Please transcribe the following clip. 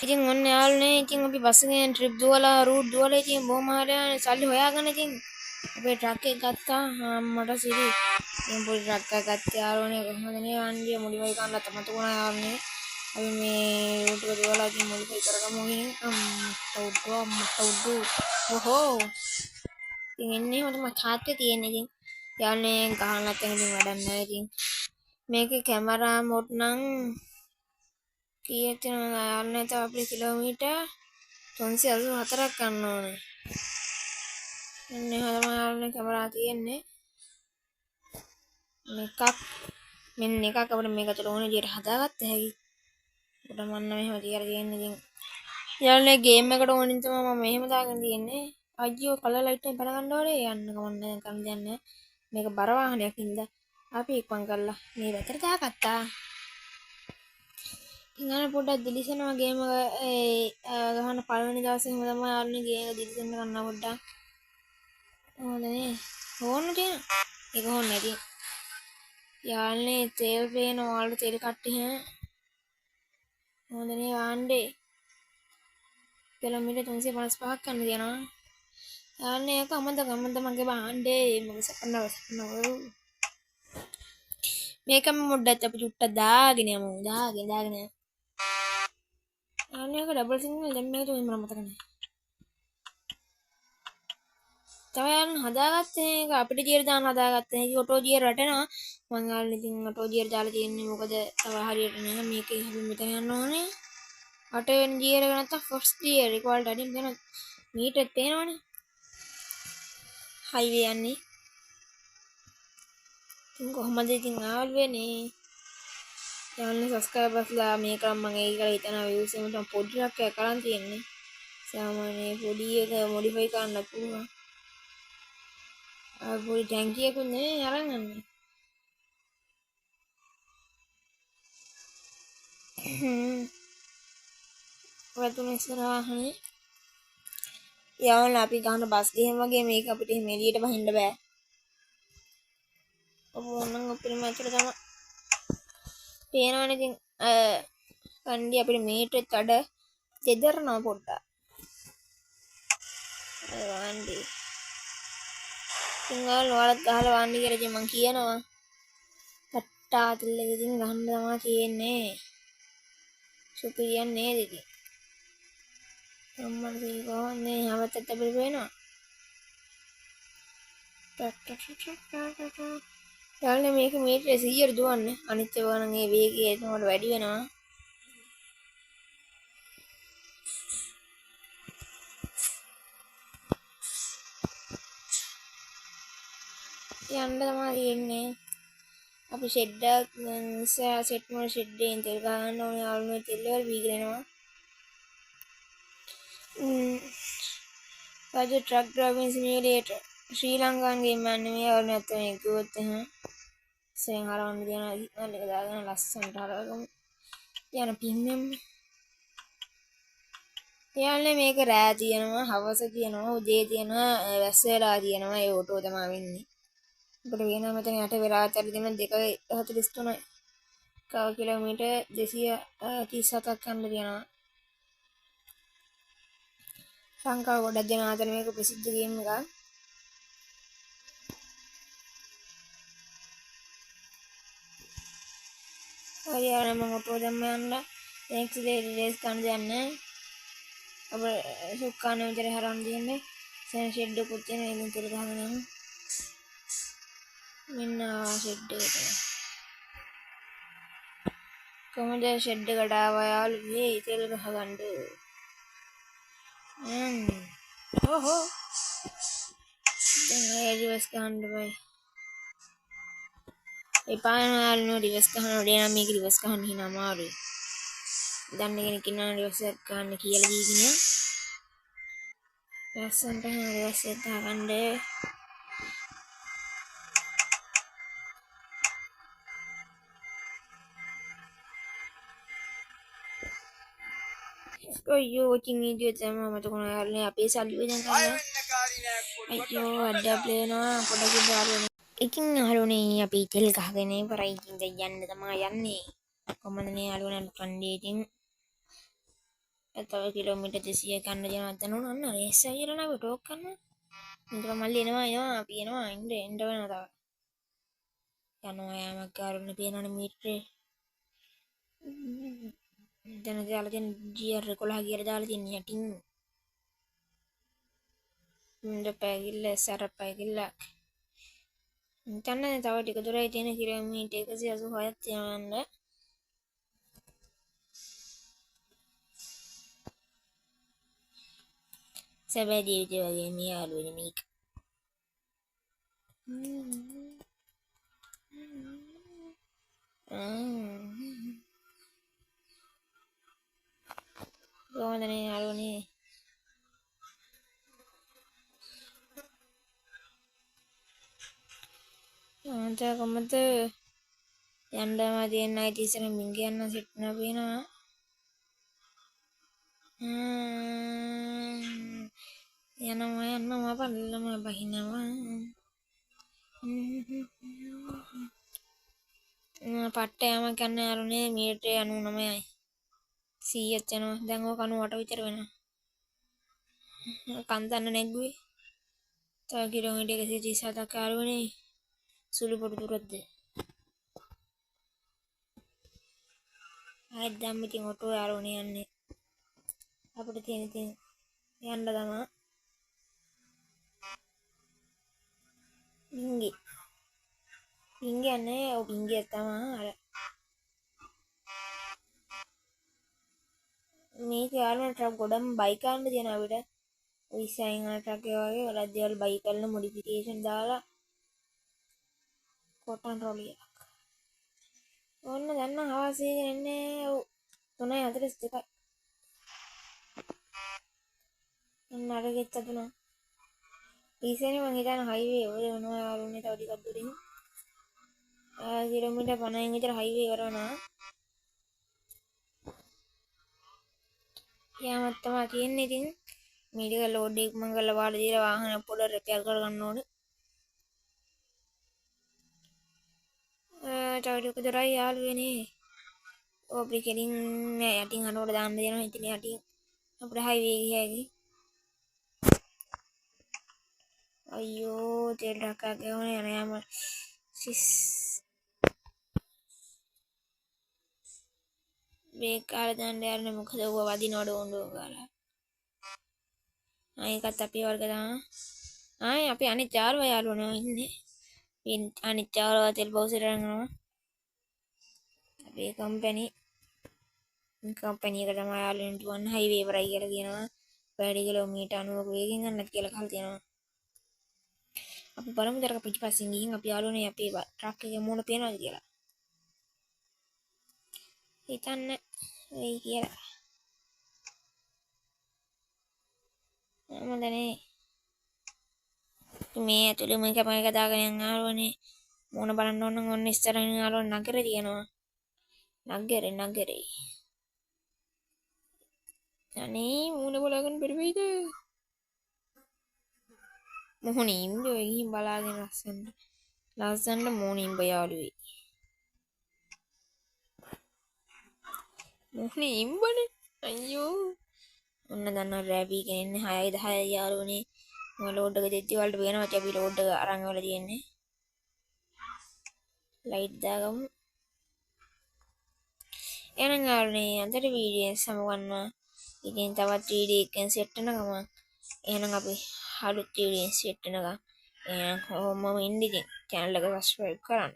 ඉතින් ඔන්න යාළුවනේ ඉතින් අපි බස් එකෙන් ට්‍රිප් දුවලා රූට් දුවලා ඉතින් බොහොම හරියනේ සල්ලි හොයාගෙන ඉතින් අපේ ට්‍රක් එක ගත්තා මට සිරි ඉතින් පොඩි ට්‍රක් එකක් ගත්තා යාළුවනේ කොහොමද නේ වන්දිය මොඩිෆයි කරන්න තමතුණා යාළුවනේ අපි මේ රූට් එක දුවලා ඉතින් මොඩිෆයි කරගමු ගිහින් අම්මට උඩු ඔහෝ ඉතින් එන්නේ මට තාත්තේ තියෙන ඉතින් යාළුවනේ ගහන්නත් එහෙම ඉතින් වැඩක් නැහැ ඉතින් මේකේ කැමරා මොඩ් නම් කීයක් තියෙනවද යාළුවනේ තව අපේ කිලෝමීටර් 384ක් ගන්න ඕනේ. මෙන්න හදමාලනේ කැමරා තියෙන්නේ. මෙන්න එකක් අපිට මේකට ඕනේ විදියට හදාගත්ත හැකි. උඩ මන්න මෙහෙම තියලා තියෙන්නේ ඉතින්. යාළුවනේ ගේම් එකට ඕනින් තමයි මම මෙහෙම දාගෙන තියෙන්නේ. අයියෝ කලර් ලයිට් එක බල ගන්න ඕනේ. යන්න කමන්නේ දැන් කන්න දෙයක් නැහැ. මේක බර වාහනයක් හින්දා අපි ඉක්මන් කරලා මේ වැතට දාගත්තා. ඉතින් පොඩ්ඩක් දිලිසෙනවා ගේම ගහන පළවෙනි දවසේ හැම තමයි යාළුවනේ ගේම දිලිසෙන්න ගන්නවා පොඩ්ඩක්. ඕනේ ඕන තියෙන ඒක ඕනේ නැති යාළුවනේ තෙල් පේන ඔයාලට තෙල් කට්ටි හැ හොඳනේ වාණ්ඩේ කිලෝමීටර් 355ක් කන්න තියනවා යාළුවනේ ඒක අමන්ද මගේ වාණ්ඩේ මගේ සපන්නව මේකම මුඩත් අපි චුට්ටක් දාගෙන යමු දාගෙන යාළුවනේ ඒක ඩබල් සිග්නල් දැන් මේක තුනේ මම මතක නැහැ තවයන් හදාගත්තේ ඒක අපිට ජීර දාන්න හදාගත්තේ ඒක ඔටෝ ජීර රටනවා මං යාළුවනේ ඉතින් ඔටෝ ජීර දාලා තියෙන්නේ මොකද තව හරියට නෑ මේකේ අපි මෙතන යන්න ඕනේ අටවෙනි ජීර එක නැත්තම් ෆස්ට් ජීර එක වලට අඩින් දෙන මීටර් පේනවනේ හයිවේ යන්නේ ඉතින් කොහමද ඉතින් යාළුවනේ යාළුවනේ සබ්ස්ක්‍රයිබර්ස්ලා මේකම මම ඒක කියලා හිතනවා views එක මට පොඩි එකක් කරන් තියෙන්නේ සාමාන්‍ය පොඩි එක මොඩිෆයි කරන්න පුළුවන් පොඩි ටැංකියකුත් නෙමෙයි අරන් යන්නේ වතුන ඉස්සරහනේ යාළුවනේ අපි ගහන බස් ගෙහෙම වගේ මේක අපිට එහෙම එළියට බහින්න බෑ ඔබ ඕනනම් අපිට මැතර තමයි පේනවනේ ඉතින් කණ්ඩි අපිට මීටර් තඩ දෙදරනවා පොඩ්ඩක් වාණ්ඩි ඉතින් ඔයාලත් ගහලා වාණ්ඩි කියලා ඉතින් මං කියනවා පට්ටා අතල් එක ඉතින් ගහන්න තමයි තියෙන්නේ සුපිරියන් නේද ඉතින් අම්මට සී කොහොමනේ හැමතත් අපිට පේනවා යාළුවනේ මේක මීටර 100ට දුවන්නේ අනිත් ඒවා නම් ඒ වේගය එතනට වැඩි වෙනවා යන්න තමයි තියෙන්නේ අපි ෂෙඩ් එක සෙට් මොන ෂෙඩ් එකෙන් තෙල් ගන්න ඕනේ යාළුවනේ තෙල් වල වීගරනවා රාජ ට්‍රක් ඩ්‍රයිවිං සිමියුලේටර් ශ්‍රී ලංකාන් ගේම් එකක් නෙමෙයි යාළුවනේ අත මේ කිව්වොත් එහෙනම් සෙන් හරවන්න දෙන සිග්නල් එක දාගෙන ලස්සනට හරවගමු යන පින්නම් යාළුවනේ මේක රෑ තියෙනවා හවස තියෙනවා උදේ තියෙනවා වැස්ස වෙලා තියෙනවා ඒ ඔටෝ තමයි වෙන්නේ අපිට වෙනවා මෙතන යට වෙලා ඇතර දින 2:43යි කව කිලෝමීටර් 237ක් යන්න තියෙනවා ලංකාව ගොඩක් දෙනා අතර මේක ප්‍රසිද්ධ ගේම් එකක් හරි යාළුවනේ මම ඔටෝ දැම්ම යන්න නෙක්ස්ට් රේස් ගන්න දෙන්නේ අප සුක්කානේ විතර හරවන්න දෙන්නේ සෙන් ෂෙඩ් එකකුත් තියෙන ඉතින් තෙල් ගහගෙන යමු මෙන්න ෂෙඩ් එකට කොහොමද ෂෙඩ් එකට ආවා යාළුවනේ තෙල් ගහගන්න ඕහෝ දැන් රිවර්ස් ගන්න බෑ එපා යාළුවනේ රිවර්ස් ගන්නකොට එනම් මේක රිවර්ස් ගන්න හිනා අමාරුයි දන්න කෙනෙක් ඉන්නවා රිවර්ස් එක ගන්න කියලා දීගෙන ලස්සනට රිවර්ස් එක ගන්න අයියෝ ඉතින් වීඩියෝ තමයි මට කොහොමද යාළුවනේ අපේ සල්ලි වෙන ගන්න අයියෝ අඩ ප්ලේනවා පොඩකින් යාළුවනේ ඉතින් යාළුවනේ අපි තෙල් ගහගෙන ඉවරයි ඉතින් යන්න තමයි යන්නේ කොහමද නේ යාළුවනේ කණ්ඩේ ඉතින් තව කිලෝමීටර් 200 කන්න දෙනවා දැන් උනන්න රේස් ඇවිල්ලා නෑ ටෝක් කරන්න. ඉතින් මල්ලි එනවා අපි එනවා එන්න වෙනවා තව. යනවා යාමක් කාරුනේ පේනවනේ මීටරේ. දැන් දාලා තියෙන GR 11 කියලා දාලා තියෙන යටින්. මුන්ද පැගිල්ල සර පැගිල්ලක්. තන්න තව ටික දුරයි තියෙන කිලෝමීටර් 186ක් යනවන්න. සැබෑ ජීවිතය වගේ මේ යාළුවනේ මේක. කොහොමදනේ යාළුවනේ? ආන්ට කොහමද යන්නම තියෙන අය ඉතින් මින් කියන්න සෙට් නා වෙනවා. යනවා පල්ලම බහිනවා. පට්ට යමක් යන්න යාළුවනේ මීටර් 99යි. 100ක් යනවා. දැන් ඕක 98 විතර වෙනවා. කන්දන්න නැග්ගුවේ. තව කිලෝමීටර් 137ක් යාළුවනේ. සුළු පොඩු දුරක්ද? ආයෙත් දැම්ම ඉතින් ඔටෝ යාළුවනේ යන්නේ. අපිට තියෙන ඉතින් යන්න තමයි. පිංගි යන්නේ ඔව් පිංගියක් තමයි අර මේක යාළුවනේ ට්‍රක් ගොඩම බයික් ගන්න තියෙන අපිට. ඔය ඉස්සයින් යන ට්‍රක් එක වගේ වලද්දේවල් බයික් වල මොඩිෆිකේෂන් දාලා කොටන් රොලියක්. ඕන්න දැන් නම් හවස් එකේ එන්නේ ඔව් 3:42යි. අර ගෙච්ච දුනා. ඊසෙනේ මං හිතන හයිවේ ඔය වෙනවා යාළුවනේ තව ටිකක් දුරින්. කිලෝමීටර් 50න් විතර හයිවේ කරනවා. යාමත් තමයි තියෙන්නේ ඉතින් මේ ටික ලෝඩ් එක මං කරලා වාඩි දීලා වාහන පොඩ රිපෙයාර් කරගන්න ඕනේ. තව ටික දුරයි යාළුවනේ. අපි කෙලින් නෑ යටින් අනෝඩ දාන්න දෙනවා ඉතින් යටින් අපිට හයිවේ ගියයි. අයියෝ තෙල් ටක්කක් ගවනේ යන යාම සිස් බ්‍රේක් කාලා දාන්න යන්නේ මොකද ඌව වදිනවඩ ඕඬෝ කාලා. ඒකත් අපේ වර්ග තමයි. අපි අනිත් යාළුවා යාළුවනේ ඉන්නේ. අනිත් යාළුවා තෙල් බෝසෙට යනවා. අපේ කම්පැනි එක තමයි යාළුවන්ට දුවන්න හයිවේ ඉවරයි කියලා කියනවා. වැඩි කිලෝමීටර් 90ක වේගෙන් යන්නත් කියලා කල් තියෙනවා. අපි බලමු දරක පිටිපස්සෙන් ගිහින් අපි යාළුවනේ අපේ ට්‍රක් එකේ මූණ පේනවද කියලා. හිතන්න වෙයි කියලා. මමදනේ මේ ඇතුලේ මේක පමණක දාගෙන යන යාළුවනේ මූණ බලන්න ඕන නම් ඔන්න ඉස්සරහින් යාළුවා නගරේ තියෙනවා. නගරේ. අනේ මූණ බලාගෙන බැරිවෙයිද? මොහොනේ ඉම්බ ගිහින් බලාගෙන ලස්සනට මොහොනේ ඉම්බ යාළුවේ. මොහොනේ ඉම්බනේ. අයියෝ. ඔන්න දන්න රැබි කෙනෙන්නේ 6යි 10යි යාළුවනේ. මම ලෝඩ් එක දෙද්දි වලට වෙනවා අපි ලෝඩ් එක අරන් වල තියෙන්නේ. ලයිට් දාගමු. එහෙනම් යාළුවනේ අදට වීඩියෝ සමගන්නවා. ඉතින් තවත් වීඩියෝ එකකින් සෙට් වෙන ගමන් එහෙනම් අපි අලුත් වීඩියෝ සෙට් වෙනකම් එහෙනම් කොහොමම ඉන්න ඉතින් channel එක subscribe කරන්න.